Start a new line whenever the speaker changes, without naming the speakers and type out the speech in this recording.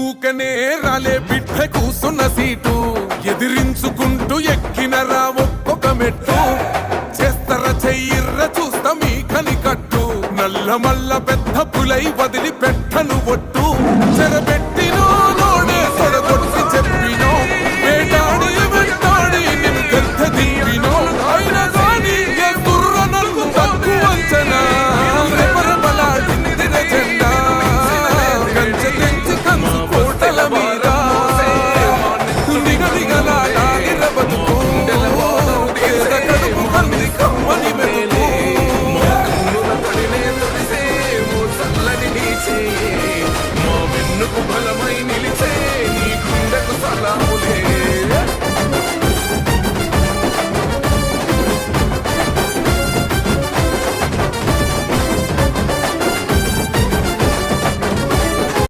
ఊకనే రాలే బిడ్డ కూసున్న సీటు ఎదిరించుకుంటూ ఎక్కినరా ఒక్కొక్క మెట్టు చేస్తర చెయ్యిర్ర చూస్తా మీ కనికట్టు నల్ల మల్ల పెద్ద పులై వదిలి పెట్టను ఒట్టు చెరబెట్టు